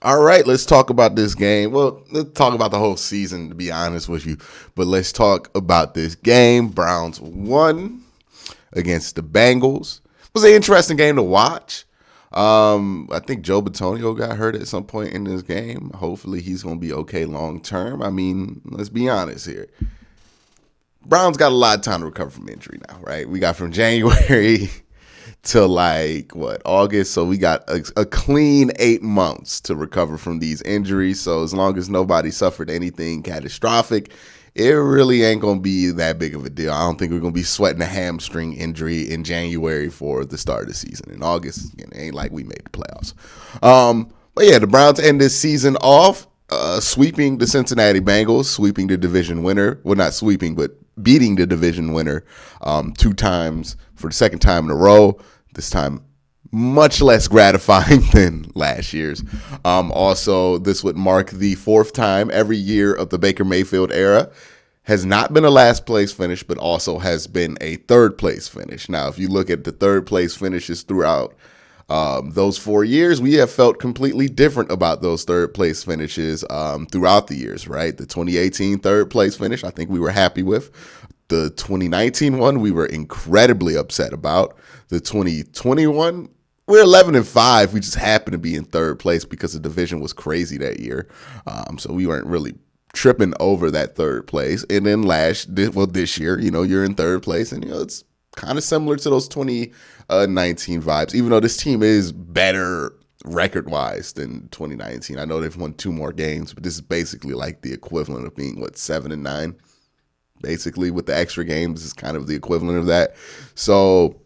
All right, let's talk about this game. Well, let's talk about the whole season, to be honest with you. But let's talk about this game. Browns won against the Bengals. It was an interesting game to watch. I think Joe Batonio got hurt at some point in this game. Hopefully, he's going to be okay long term. I mean, let's be honest here. Browns got a lot of time to recover from injury now, right? We got from January to like what August, so we got a clean 8 months to recover from these injuries. So as long as nobody suffered anything catastrophic, it really ain't gonna be that big of a deal. I don't think we're gonna be sweating a hamstring injury in January for the start of the season. In August, it ain't like we made the playoffs. But yeah, the Browns end this season off sweeping the Cincinnati Bengals, sweeping the division winner. Well, not sweeping, but beating the division winner 2 times for the second time in a row. This time, much less gratifying than last year's. Also, this would mark the 4th time every year of the Baker Mayfield era. Has not been a last place finish, but also has been a 3rd place finish. Now, if you look at the 3rd place finishes throughout those 4 years, we have felt completely different about those 3rd place finishes throughout the years, right? The 2018 3rd place finish, I think we were happy with. The 2019 one, we were incredibly upset about. The 2021, we're 11-5. We just happened to be in 3rd place because the division was crazy that year. So we weren't really tripping over that 3rd place. And then this year, you're in 3rd place, and it's kind of similar to those 2019 vibes, even though this team is better record-wise than 2019. I know they've won 2 more games, but this is basically like the equivalent of being, 7-9? Basically, with the extra games, is kind of the equivalent of that. So,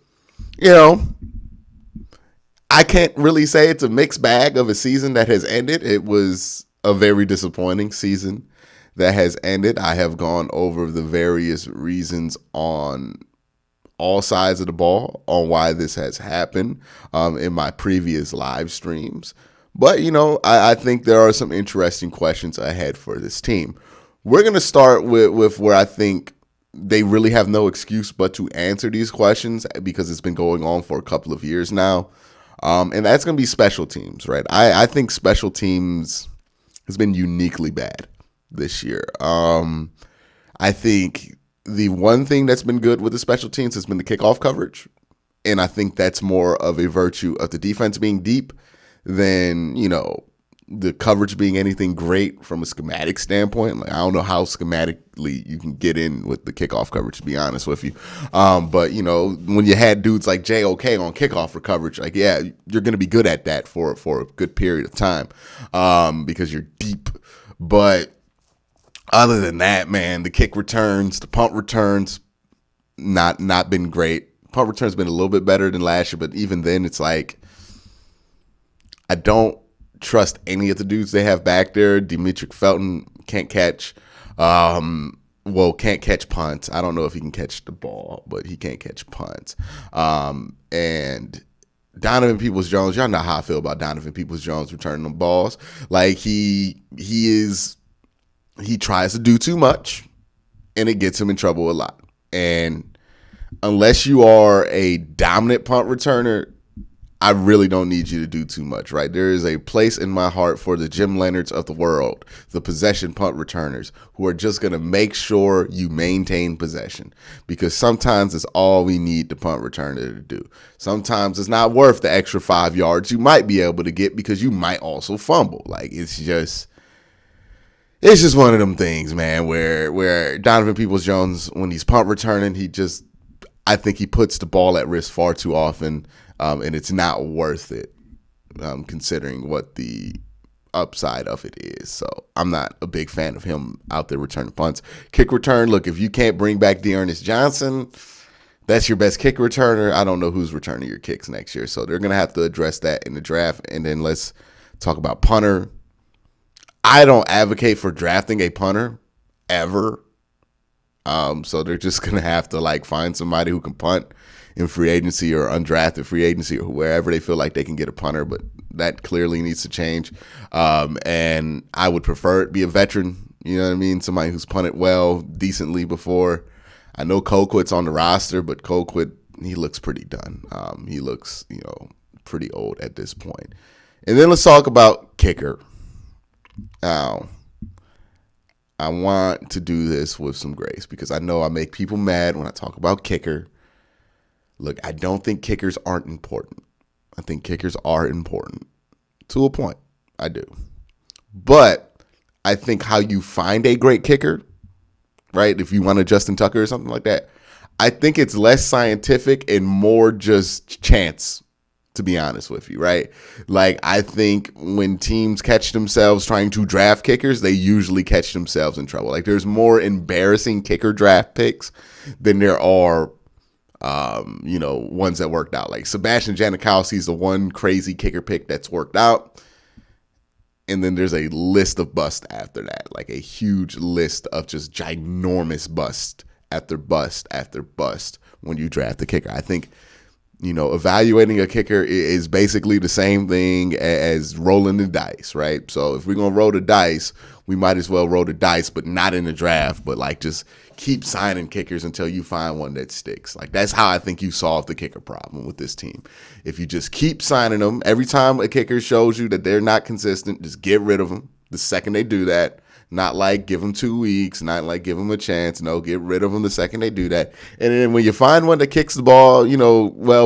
I can't really say it's a mixed bag of a season that has ended. It was a very disappointing season that has ended. I have gone over the various reasons on all sides of the ball on why this has happened in my previous live streams. But, I think there are some interesting questions ahead for this team. We're going to start with where I think they really have no excuse but to answer these questions because it's been going on for a couple of years now. And that's going to be special teams, right? I think special teams has been uniquely bad this year. I think the one thing that's been good with the special teams has been the kickoff coverage. And I think that's more of a virtue of the defense being deep than, the coverage being anything great from a schematic standpoint. Like, I don't know how schematically you can get in with the kickoff coverage, to be honest with you. But, when you had dudes like JOK on kickoff for coverage, like, yeah, you're going to be good at that for a good period of time because you're deep. But other than that, man, the kick returns, the punt returns, not been great. Punt returns been a little bit better than last year, but even then, it's like I don't trust any of the dudes they have back there. Demetric Felton can't catch. Can't catch punts. I don't know if he can catch the ball, but he can't catch punts. And Donovan Peoples-Jones, y'all know how I feel about Donovan Peoples-Jones returning them balls. Like he tries to do too much, and it gets him in trouble a lot. And unless you are a dominant punt returner, I really don't need you to do too much, right? There is a place in my heart for the Jim Leonards of the world, the possession punt returners, who are just going to make sure you maintain possession, because sometimes it's all we need the punt returner to do. Sometimes it's not worth the extra 5 yards you might be able to get because you might also fumble. Like, it's just one of them things, man, where Donovan Peoples-Jones, when he's punt returning, I think he puts the ball at risk far too often. And it's not worth it, considering what the upside of it is. So I'm not a big fan of him out there returning punts. Kick return, look, if you can't bring back Dearness Johnson, that's your best kick returner. I don't know who's returning your kicks next year. So they're going to have to address that in the draft. And then let's talk about punter. I don't advocate for drafting a punter ever. So they're just going to have to find somebody who can punt in free agency or undrafted free agency or wherever they feel like they can get a punter, but that clearly needs to change. And I would prefer it be a veteran, you know what I mean? Somebody who's punted well, decently before. I know Colquitt's on the roster, but Colquitt, he looks pretty done. He looks, pretty old at this point. And then let's talk about kicker. Now, I want to do this with some grace because I know I make people mad when I talk about kicker. Look, I don't think kickers aren't important. I think kickers are important to a point. I do. But I think how you find a great kicker, right? If you want a Justin Tucker or something like that, I think it's less scientific and more just chance, to be honest with you, right? Like, I think when teams catch themselves trying to draft kickers, they usually catch themselves in trouble. Like, there's more embarrassing kicker draft picks than there are, ones that worked out. Like, Sebastian Janikowski is the one crazy kicker pick that's worked out. And then there's a list of busts after that, like a huge list of just ginormous bust after bust after bust when you draft a kicker. I think, evaluating a kicker is basically the same thing as rolling the dice, right? So if we're going to roll the dice, we might as well roll the dice, but not in the draft, but like just keep signing kickers until you find one that sticks. Like, that's how I think you solve the kicker problem with this team. If you just keep signing them, every time a kicker shows you that they're not consistent, just get rid of them the second they do that. Not like give them 2 weeks, not like give them a chance. No, get rid of them the second they do that. And then when you find one that kicks the ball,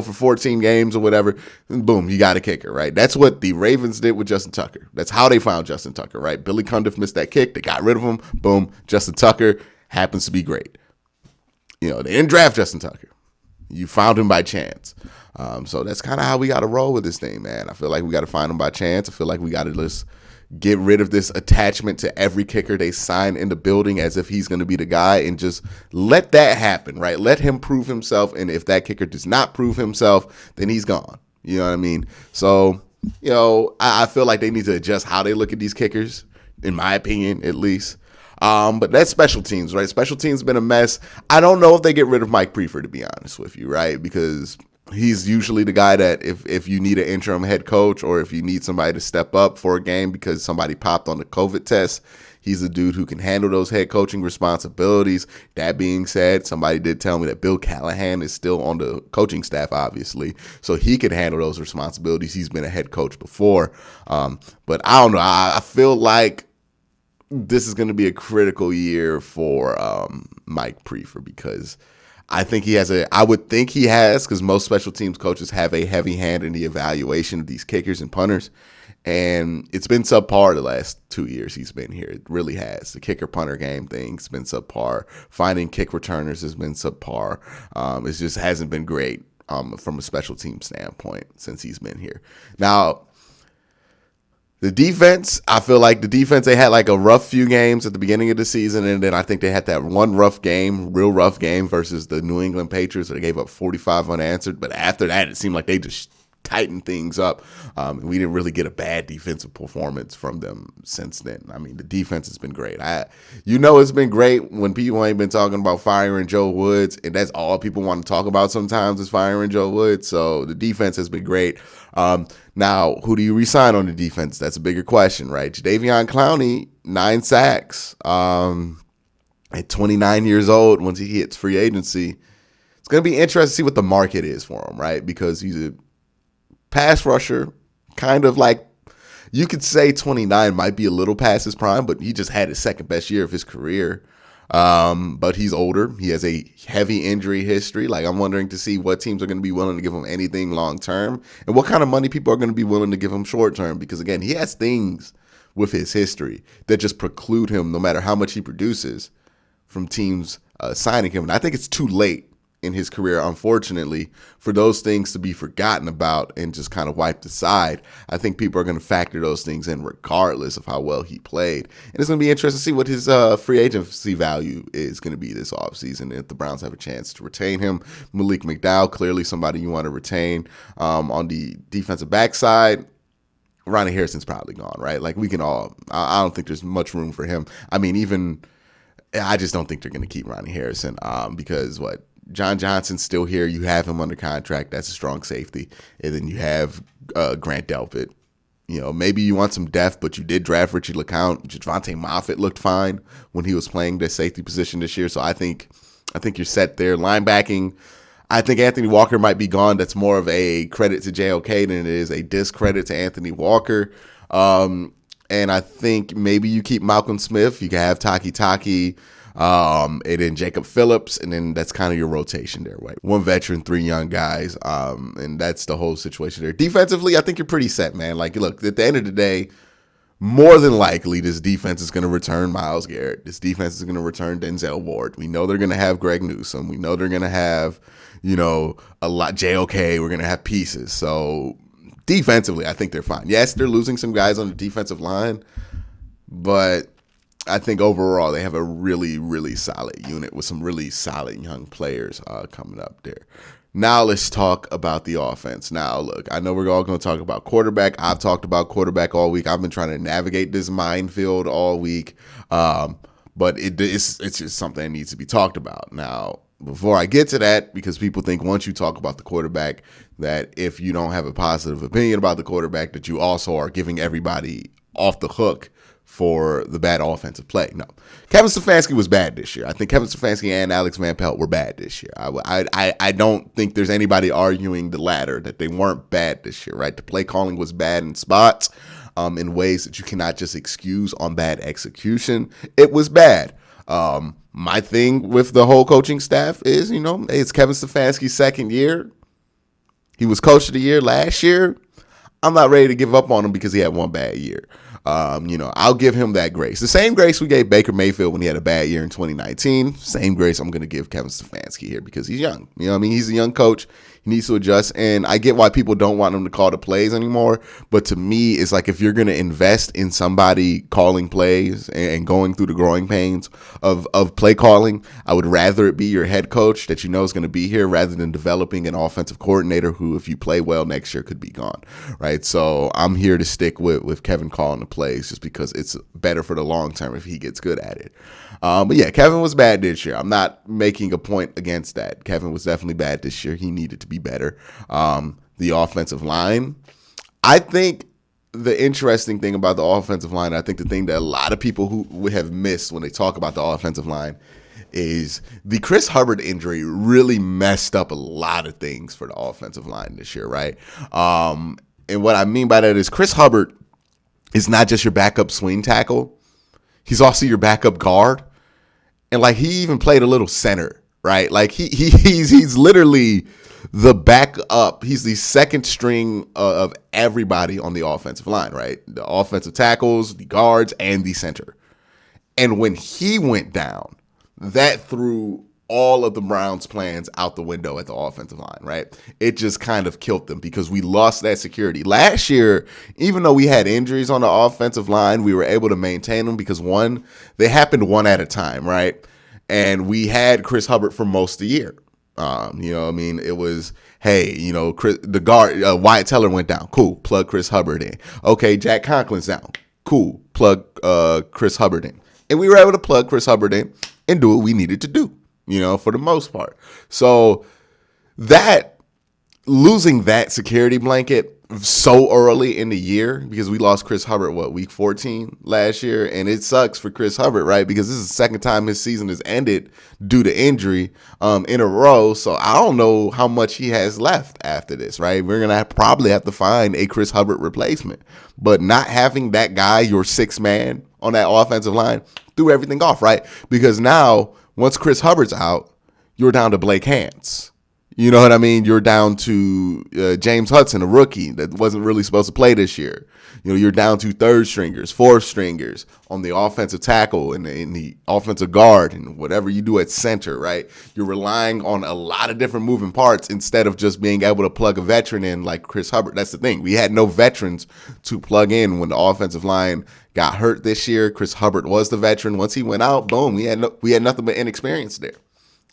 for 14 games or whatever, boom, you got a kicker, right? That's what the Ravens did with Justin Tucker. That's how they found Justin Tucker, right? Billy Cundiff missed that kick. They got rid of him. Boom, Justin Tucker happens to be great. They didn't draft Justin Tucker. You found him by chance. So that's kind of how we got to roll with this thing, man. I feel like we got to find him by chance. I feel like we got to just get rid of this attachment to every kicker they sign in the building as if he's going to be the guy and just let that happen, right? Let him prove himself. And if that kicker does not prove himself, then he's gone. You know what I mean? So, I feel like they need to adjust how they look at these kickers, in my opinion, at least. But that's special teams, right? Special teams been a mess. I don't know if they get rid of Mike Prefer, to be honest with you, right? Because he's usually the guy that if you need an interim head coach or if you need somebody to step up for a game because somebody popped on the COVID test, he's the dude who can handle those head coaching responsibilities. That being said, somebody did tell me that Bill Callahan is still on the coaching staff, obviously, so he could handle those responsibilities. He's been a head coach before. But I don't know. I feel like this is going to be a critical year for Mike Prefer because I think I would think he has, because most special teams coaches have a heavy hand in the evaluation of these kickers and punters. And it's been subpar the last 2 years he's been here. It really has. The kicker punter game thing's been subpar. Finding kick returners has been subpar. It just hasn't been great from a special team standpoint since he's been here. Now, the defense, I feel like they had like a rough few games at the beginning of the season, and then I think they had that one real rough game versus the New England Patriots where they gave up 45 unanswered. But after that, it seemed like they just tightened things up. We didn't really get a bad defensive performance from them since then. I mean, the defense has been great. It's been great when people ain't been talking about firing Joe Woods, and that's all people want to talk about sometimes is firing Joe Woods. So the defense has been great. Now, who do you re-sign on the defense? That's a bigger question, right? Jadeveon Clowney, 9 sacks. At 29 years old, once he hits free agency, it's going to be interesting to see what the market is for him, right? Because he's a pass rusher, kind of like, you could say 29 might be a little past his prime, but he just had his second best year of his career. But he's older. He has a heavy injury history. Like, I'm wondering to see what teams are going to be willing to give him anything long term and what kind of money people are going to be willing to give him short term. Because again, he has things with his history that just preclude him, no matter how much he produces, from teams signing him. And I think it's too late in his career, unfortunately, for those things to be forgotten about and just kind of wiped aside. I think people are going to factor those things in regardless of how well he played. And it's going to be interesting to see what his free agency value is going to be this offseason if the Browns have a chance to retain him. Malik McDowell, clearly somebody you want to retain. On the defensive backside, Ronnie Harrison's probably gone, right? Like, I don't think there's much room for him. I mean, I just don't think they're going to keep Ronnie Harrison because John Johnson's still here. You have him under contract. That's a strong safety. And then you have Grant Delpit. Maybe you want some depth, but you did draft Richie LeCounte. Javonte Moffitt looked fine when he was playing the safety position this year. So I think you're set there. Linebacking, I think Anthony Walker might be gone. That's more of a credit to JOK than it is a discredit to Anthony Walker. And I think maybe you keep Malcolm Smith. You can have Taki, and then Jacob Phillips, and then that's kind of your rotation there, right? One veteran, 3 young guys, and that's the whole situation there. Defensively, I think you're pretty set, man. Like, look, at the end of the day, more than likely, this defense is going to return Myles Garrett. This defense is going to return Denzel Ward. We know they're going to have Greg Newsome. We know they're going to have, a lot JOK. We're going to have pieces. So defensively, I think they're fine. Yes, they're losing some guys on the defensive line, but I think overall they have a really, really solid unit with some really solid young players coming up there. Now let's talk about the offense. Now, look, I know we're all going to talk about quarterback. I've talked about quarterback all week. I've been trying to navigate this minefield all week, but it's just something that needs to be talked about. Now, before I get to that, because people think once you talk about the quarterback that if you don't have a positive opinion about the quarterback that you also are giving everybody off the hook for the bad offensive play. No, Kevin Stefanski was bad this year. I think Kevin Stefanski and Alex Van Pelt were bad this year. I don't think there's anybody arguing the latter, that they weren't bad this year, right? The play calling was bad in spots, in ways that you cannot just excuse on bad execution. It was bad. My thing with the whole coaching staff is, it's Kevin Stefanski's second year. He was coach of the year last year. I'm not ready to give up on him because he had one bad year. I'll give him that grace. The same grace we gave Baker Mayfield when he had a bad year in 2019. Same grace I'm going to give Kevin Stefanski here because he's young. He's a young coach. He needs to adjust. And I get why people don't want him to call the plays anymore. But to me, it's like if you're going to invest in somebody calling plays and going through the growing pains of play calling, I would rather it be your head coach that is going to be here rather than developing an offensive coordinator who, if you play well next year, could be gone. Right. So I'm here to stick with Kevin calling the plays just because it's better for the long term if he gets good at it. But yeah, Kevin was bad this year. I'm not making a point against that. Kevin was definitely bad this year. He needed to be better. The offensive line, I think the interesting thing about the offensive line, I think the thing that a lot of people who have missed when they talk about the offensive line is the Chris Hubbard injury really messed up a lot of things for the offensive line this year, right? And what I mean by that is Chris Hubbard is not just your backup swing tackle. He's also your backup guard. And like he even played a little center, right? Like he's literally the backup. He's the second string of everybody on the offensive line, right? The offensive tackles, the guards, and the center. And when he went down, that threw all of the Browns' plans out the window at the offensive line, right? It just kind of killed them because we lost that security. Last year, even though we had injuries on the offensive line, we were able to maintain them because they happened one at a time, right? And we had Chris Hubbard for most of the year. It was, hey, the guard, Wyatt Teller went down. Cool. Plug Chris Hubbard in. Okay, Jack Conklin's down. Cool. Plug Chris Hubbard in. And we were able to plug Chris Hubbard in and do what we needed to do. For the most part. So losing that security blanket so early in the year, because we lost Chris Hubbard, week 14 last year? And it sucks for Chris Hubbard, right? Because this is the second time his season has ended due to injury in a row. So I don't know how much he has left after this, right? We're going to probably have to find a Chris Hubbard replacement. But not having that guy, your sixth man on that offensive line, threw everything off, right? Because now, once Chris Hubbard's out, you're down to Blake Hance. You know what I mean? You're down to James Hudson, a rookie that wasn't really supposed to play this year. You're down to third stringers, fourth stringers on the offensive tackle and in the offensive guard and whatever you do at center, right? You're relying on a lot of different moving parts instead of just being able to plug a veteran in like Chris Hubbard. That's the thing. We had no veterans to plug in when the offensive line got hurt this year. Chris Hubbard was the veteran. Once he went out, boom, we had nothing but inexperience there.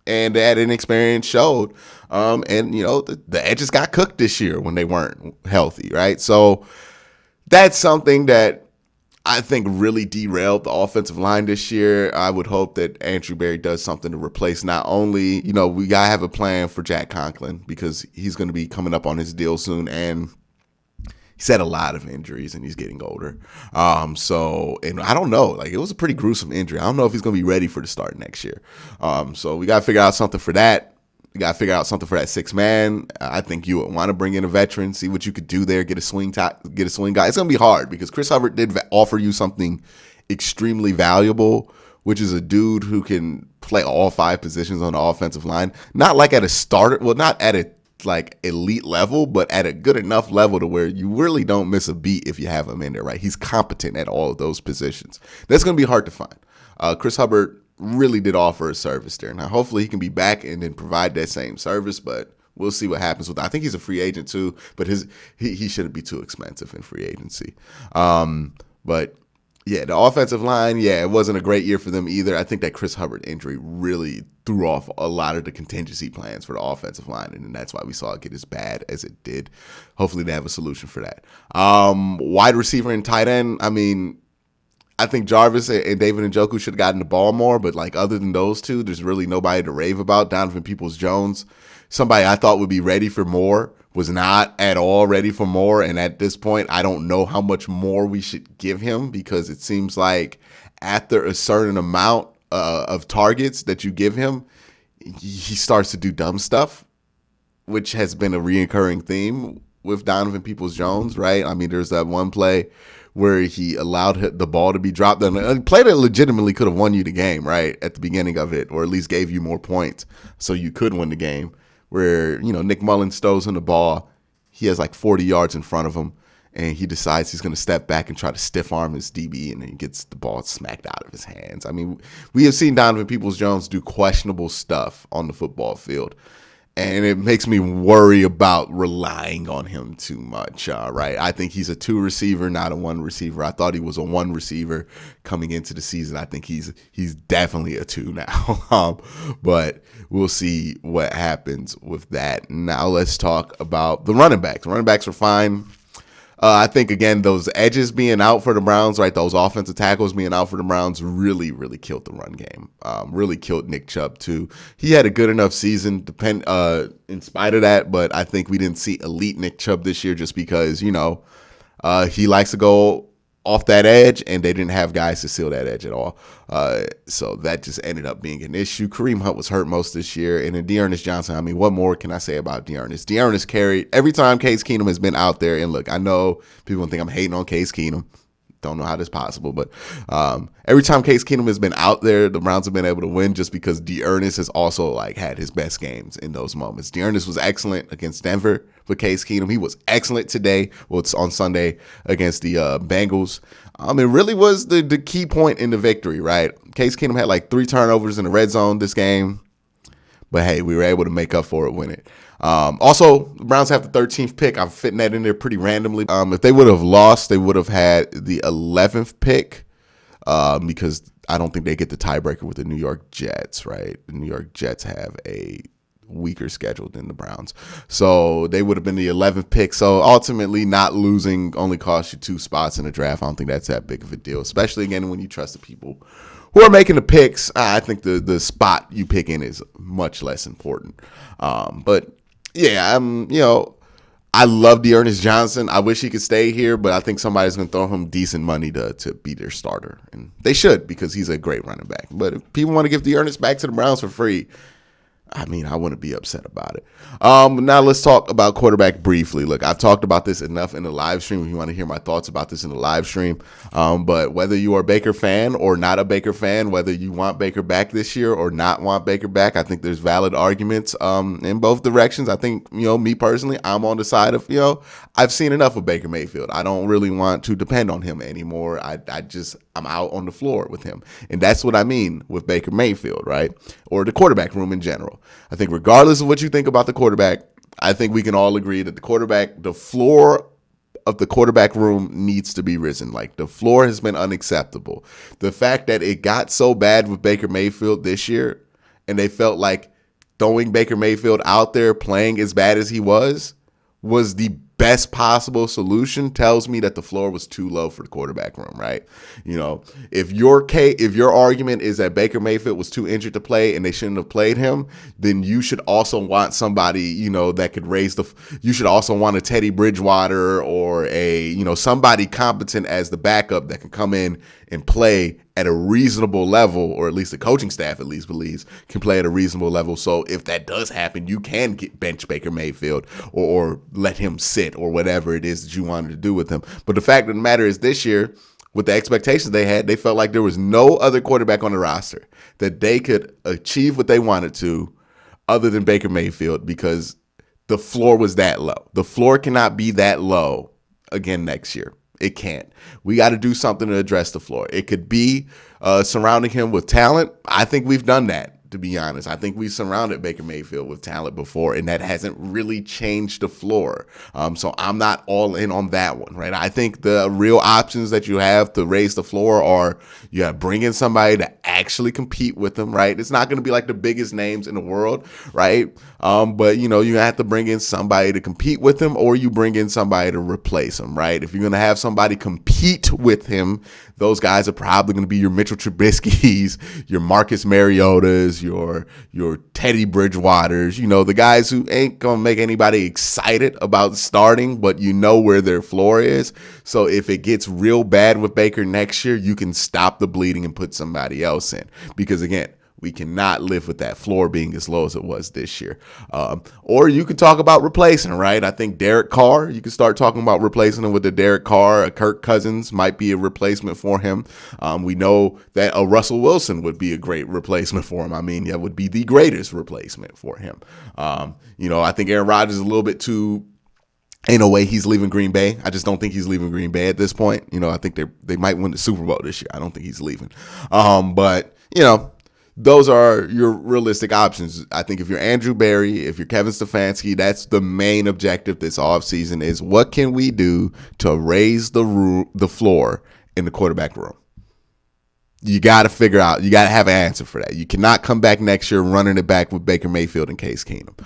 And that inexperience showed. The edges got cooked this year when they weren't healthy, right? So that's something that I think really derailed the offensive line this year. I would hope that Andrew Berry does something to replace not only, we got to have a plan for Jack Conklin because he's going to be coming up on his deal soon, and he's had a lot of injuries and he's getting older. And I don't know, it was a pretty gruesome injury. I don't know if he's going to be ready for the start next year. So we got to figure out something for that. You got to figure out something for that 6-man. I think you would want to bring in a veteran, see what you could do there, get a swing guy. It's going to be hard because Chris Hubbard did offer you something extremely valuable, which is a dude who can play all 5 positions on the offensive line. Not like at a starter, well, not at a like elite level, but at a good enough level to where you really don't miss a beat if you have him in there, right? He's competent at all of those positions. That's going to be hard to find. Chris Hubbard really did offer a service there. Now, hopefully he can be back and then provide that same service, but we'll see what happens with that. I think he's a free agent too, but he shouldn't be too expensive in free agency. But yeah, the offensive line, it wasn't a great year for them either. I think that Chris Hubbard injury really threw off a lot of the contingency plans for the offensive line, and that's why we saw it get as bad as it did. Hopefully they have a solution for that. Wide receiver and tight end, I mean, I think Jarvis and David Njoku should have gotten the ball more, but like other than those two, there's really nobody to rave about. Donovan Peoples-Jones, somebody I thought would be ready for more, was not at all ready for more. And at this point, I don't know how much more we should give him because it seems like after a certain amount of targets that you give him, he starts to do dumb stuff, which has been a reoccurring theme with Donovan Peoples-Jones, right? I mean, there's that one play where he allowed the ball to be dropped. A play that legitimately could have won you the game, right, at the beginning of it, or at least gave you more points so you could win the game, where, Nick Mullins throws him the ball. He has like 40 yards in front of him, and he decides he's going to step back and try to stiff arm his DB, and then he gets the ball smacked out of his hands. I mean, we have seen Donovan Peoples-Jones do questionable stuff on the football field, and it makes me worry about relying on him too much, right? I think he's a 2 receiver, not a 1 receiver. I thought he was a 1 receiver coming into the season. I think he's definitely a 2 now. But we'll see what happens with that. Now let's talk about the running backs. The running backs are fine. I think, again, those edges being out for the Browns, right, those offensive tackles being out for the Browns really, really killed the run game. Really killed Nick Chubb, too. He had a good enough season in spite of that, but I think we didn't see elite Nick Chubb this year just because, he likes to go off that edge, and they didn't have guys to seal that edge at all. So that just ended up being an issue. Kareem Hunt was hurt most this year. And then Dearness Johnson, I mean, what more can I say about Dearness? Dearness carried every time Case Keenum has been out there. And look, I know people think I'm hating on Case Keenum. Don't know how this is possible, but every time Case Keenum has been out there, the Browns have been able to win just because Dearness has also like had his best games in those moments. Dearness was excellent against Denver with Case Keenum. He was excellent today. Well, it's on Sunday against the Bengals. It really was the key point in the victory, right? Case Keenum had like 3 turnovers in the red zone this game, but hey, we were able to make up for it, win it. Also, the Browns have the 13th pick. I'm fitting that in there pretty randomly. If they would have lost, they would have had the 11th pick because I don't think they get the tiebreaker with the New York Jets, right? The New York Jets have a weaker schedule than the Browns. So they would have been the 11th pick. So ultimately, not losing only cost you 2 spots in the draft. I don't think that's that big of a deal, especially, again, when you trust the people who are making the picks. I think the spot you pick in is much less important. But yeah, I love Dearness Johnson. I wish he could stay here, but I think somebody's going to throw him decent money to be their starter. And they should because he's a great running back. But if people want to give Dearness back to the Browns for free, I mean, I wouldn't be upset about it. Now let's talk about quarterback briefly. Look, I've talked about this enough in the live stream. If you want to hear my thoughts about this in the live stream, but whether you are a Baker fan or not a Baker fan, whether you want Baker back this year or not want Baker back, I think there's valid arguments in both directions. I think, me personally, I'm on the side of, I've seen enough of Baker Mayfield. I don't really want to depend on him anymore. I'm out on the floor with him. And that's what I mean with Baker Mayfield, right? Or the quarterback room in general. I think regardless of what you think about the quarterback, I think we can all agree that the floor of the quarterback room needs to be risen. Like, the floor has been unacceptable. The fact that it got so bad with Baker Mayfield this year, and they felt like throwing Baker Mayfield out there playing as bad as he was the best possible solution, tells me that the floor was too low for the quarterback room, right? If your argument is that Baker Mayfield was too injured to play and they shouldn't have played him, then you should also want somebody, that could you should also want a Teddy Bridgewater or somebody competent as the backup that can come in and play at a reasonable level, or at least the coaching staff at least believes can play at a reasonable level. So if that does happen, you can get bench Baker Mayfield or let him sit or whatever it is that you wanted to do with him. But the fact of the matter is this year, with the expectations they had, they felt like there was no other quarterback on the roster that they could achieve what they wanted to other than Baker Mayfield, because the floor was that low. The floor cannot be that low again next year. It can't. We got to do something to address the floor. It could be surrounding him with talent. I think we've done that, to be honest. I think we've surrounded Baker Mayfield with talent before, and that hasn't really changed the floor. So I'm not all in on that one, right? I think the real options that you have to raise the floor are you got to bring in somebody to actually compete with them, right? It's not going to be like the biggest names in the world, right? But, you have to bring in somebody to compete with him, or you bring in somebody to replace him, right? If you're going to have somebody compete with him, those guys are probably going to be your Mitchell Trubisky's, your Marcus Mariotas, your Teddy Bridgewaters, the guys who ain't going to make anybody excited about starting, but where their floor is. So if it gets real bad with Baker next year, you can stop the bleeding and put somebody else in. Because again, we cannot live with that floor being as low as it was this year. Or you could talk about replacing, right? I think Derek Carr, you could start talking about replacing him with a Derek Carr. A Kirk Cousins might be a replacement for him. We know that a Russell Wilson would be a great replacement for him. I mean, that would be the greatest replacement for him. I think Aaron Rodgers is a little bit too... Ain't no way he's leaving Green Bay. I just don't think he's leaving Green Bay at this point. I think they might win the Super Bowl this year. I don't think he's leaving. But those are your realistic options. I think if you're Andrew Berry, if you're Kevin Stefanski, that's the main objective this offseason is what can we do to raise the floor in the quarterback room? You got to figure out, you got to have an answer for that. You cannot come back next year running it back with Baker Mayfield and Case Keenum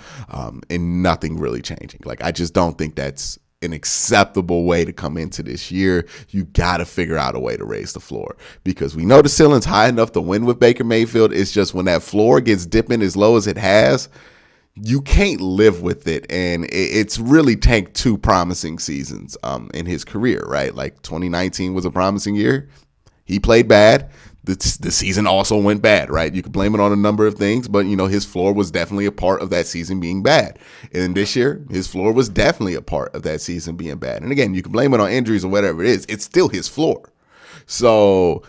and nothing really changing. I just don't think that's an acceptable way to come into this year. You got to figure out a way to raise the floor because we know the ceiling's high enough to win with Baker Mayfield. It's just when that floor gets dipping as low as it has, you can't live with it. And it's really tanked two promising seasons in his career, right? 2019 was a promising year. He played bad. The season also went bad, right? You could blame it on a number of things, but, his floor was definitely a part of that season being bad. And this year, his floor was definitely a part of that season being bad. And again, you can blame it on injuries or whatever it is. It's still his floor. So,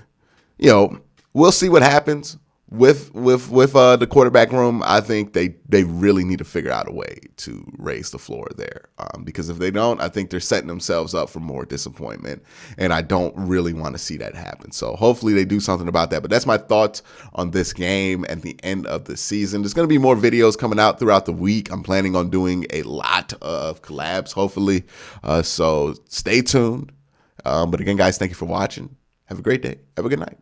we'll see what happens with the quarterback room. I think they really need to figure out a way to raise the floor there because if they don't, I think they're setting themselves up for more disappointment, and I don't really want to see that happen. So hopefully they do something about that. But that's my thoughts on this game at the end of the season. There's going to be more videos coming out throughout the week. I'm planning on doing a lot of collabs, hopefully. So stay tuned. But again, guys, thank you for watching. Have a great day. Have a good night.